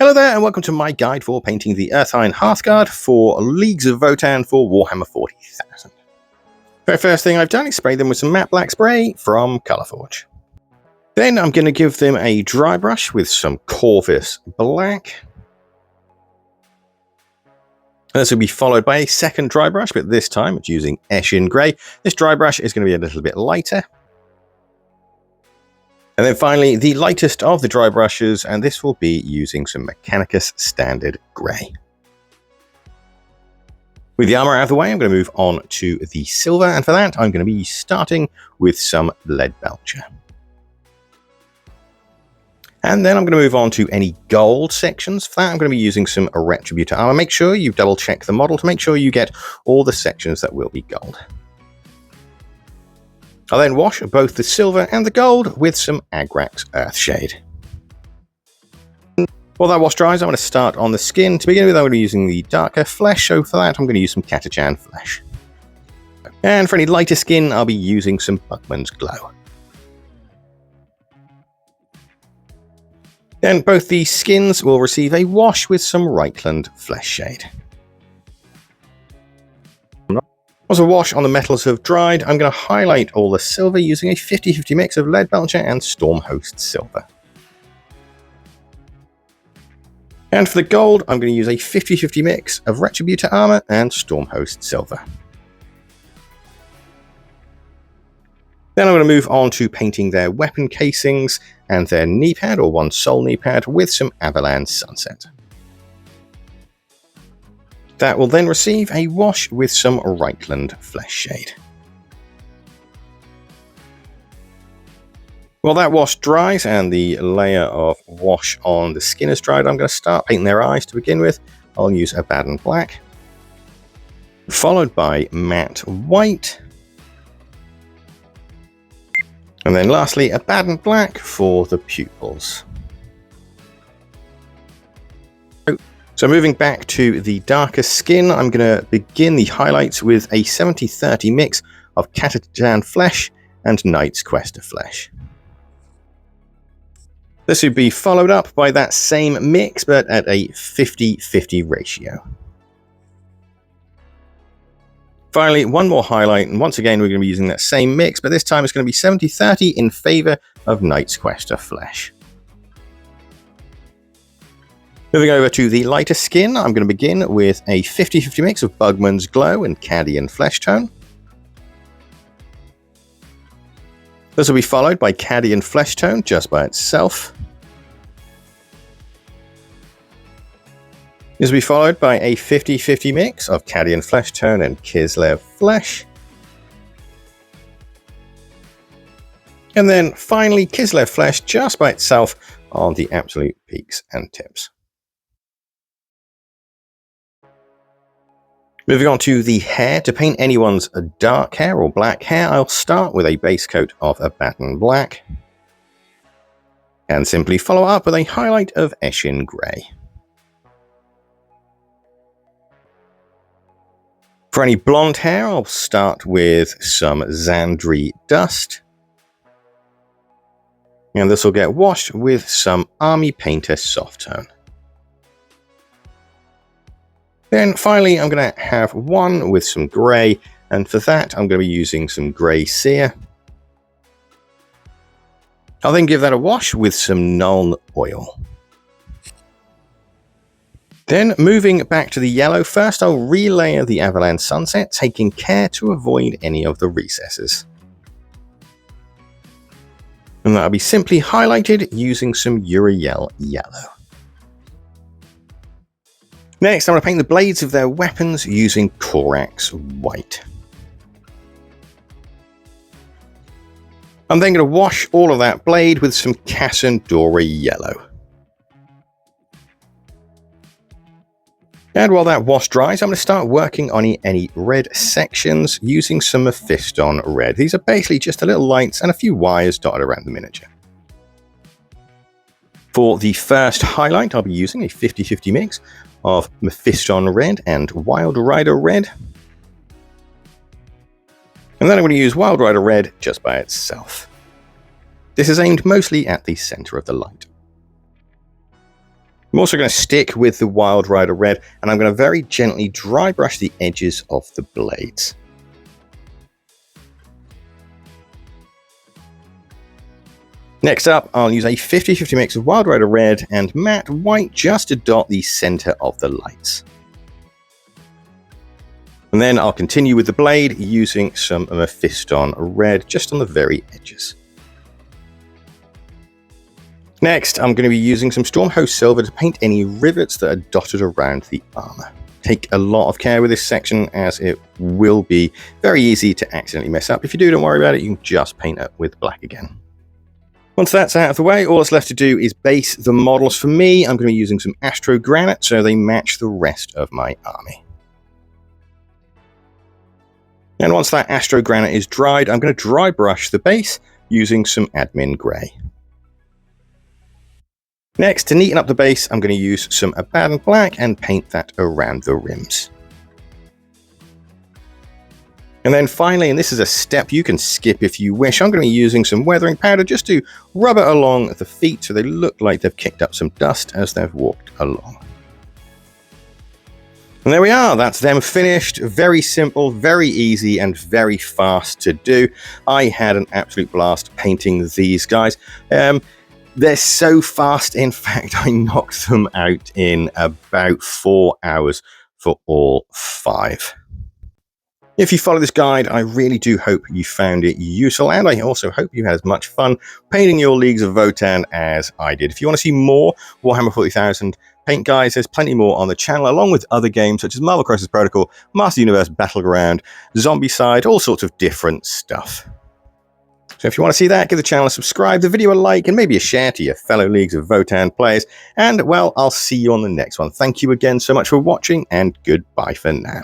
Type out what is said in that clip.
Hello there and welcome to my guide for painting the Earth-Iron Hearthguard for Leagues of Votann for Warhammer 40,000. Very first thing I've done is spray them with some matte black spray from Colourforge. Then I'm going to give them a dry brush with some Corvus black. This will be followed by a second dry brush, but this time it's using Einhyr grey. This dry brush is going to be a little bit lighter. And then finally, the lightest of the dry brushes, and this will be using some Mechanicus Standard Grey. With the armor out of the way, I'm going to move on to the silver, and for that, I'm going to be starting with some Lead Belcher. And then I'm going to move on to any gold sections. For that, I'm going to be using some Retributor armor. Make sure you double check the model to make sure you get all the sections that will be gold. I'll then wash both the silver and the gold with some Agrax Earthshade. While that wash dries, I'm going to start on the skin. To begin with, I'm going to be using the darker flesh, so for that I'm going to use some Katachan flesh. And for any lighter skin, I'll be using some Bugman's Glow. Then both the skins will receive a wash with some Reichland Flesh Shade. Once a wash on the metals have dried, I'm going to highlight all the silver using a 50-50 mix of Lead Belcher and Stormhost Silver. And for the gold, I'm going to use a 50-50 mix of Retributor Armor and Stormhost Silver. Then I'm going to move on to painting their weapon casings and their knee pad, or one soul knee pad, with some Avalanche Sunset. That will then receive a wash with some Reichland Flesh Shade. While that wash dries and the layer of wash on the skin is dried, I'm going to start painting their eyes to begin with. I'll use Abaddon Black, followed by Matte White, and then lastly Abaddon Black for the pupils. So moving back to the darker skin, I'm going to begin the highlights with a 70-30 mix of Katachan Flesh and Knight's Quester Flesh. This would be followed up by that same mix, but at a 50-50 ratio. Finally, one more highlight, and once again we're going to be using that same mix, but this time it's going to be 70-30 in favor of Knight's Quester Flesh. Moving over to the lighter skin, I'm going to begin with a 50-50 mix of Bugman's Glow and Cadian Flesh Tone. This will be followed by Cadian Flesh Tone just by itself. This will be followed by a 50-50 mix of Cadian Flesh Tone and Kislev Flesh. And then finally Kislev Flesh just by itself on the absolute peaks and tips. Moving on to the hair, to paint anyone's dark hair or black hair, I'll start with a base coat of Abaddon Black, and simply follow up with a highlight of Einhyr Grey. For any blonde hair, I'll start with some Xandri Dust, and this will get washed with some Army Painter Soft Tone. Then finally, I'm going to have one with some grey, and for that I'm going to be using some Grey Seer. I'll then give that a wash with some Nuln Oil. Then moving back to the yellow, first I'll relayer the Avalanche Sunset, taking care to avoid any of the recesses. And that'll be simply highlighted using some Uriel Yellow. Next, I'm going to paint the blades of their weapons using Corax White. I'm then going to wash all of that blade with some Cassandora Yellow. And while that wash dries, I'm going to start working on any red sections using some Mephiston Red. These are basically just the little lights and a few wires dotted around the miniature. For the first highlight, I'll be using a 50-50 mix of Mephiston Red and Wild Rider Red. And then I'm going to use Wild Rider Red just by itself. This is aimed mostly at the center of the light. I'm also going to stick with the Wild Rider Red, and I'm going to very gently dry brush the edges of the blades. Next up, I'll use a 50-50 mix of Wild Rider Red and matte white just to dot the center of the lights. And then I'll continue with the blade using some Mephiston Red just on the very edges. Next, I'm going to be using some Stormhost Silver to paint any rivets that are dotted around the armor. Take a lot of care with this section, as it will be very easy to accidentally mess up. If you do, don't worry about it, you can just paint it with black again. Once that's out of the way, all that's left to do is base the models. For me, I'm going to be using some Astro Granite so they match the rest of my army. And once that Astro Granite is dried, I'm going to dry brush the base using some Admin Grey. Next, to neaten up the base, I'm going to use some Abaddon Black and paint that around the rims. And then finally, and this is a step you can skip if you wish, I'm going to be using some weathering powder just to rub it along the feet so they look like they've kicked up some dust as they've walked along. And there we are, that's them finished. Very simple, very easy, and very fast to do. I had an absolute blast painting these guys. They're so fast, in fact, I knocked them out in about 4 hours for all 5. If you follow this guide, I really do hope you found it useful, and I also hope you had as much fun painting your Leagues of Votann as I did. If you want to see more Warhammer 40,000 paint guides, there's plenty more on the channel, along with other games such as Marvel Crisis Protocol, Master Universe Battleground, Zombicide, all sorts of different stuff. So if you want to see that, give the channel a subscribe, the video a like, and maybe a share to your fellow Leagues of Votann players. And, well, I'll see you on the next one. Thank you again so much for watching, and goodbye for now.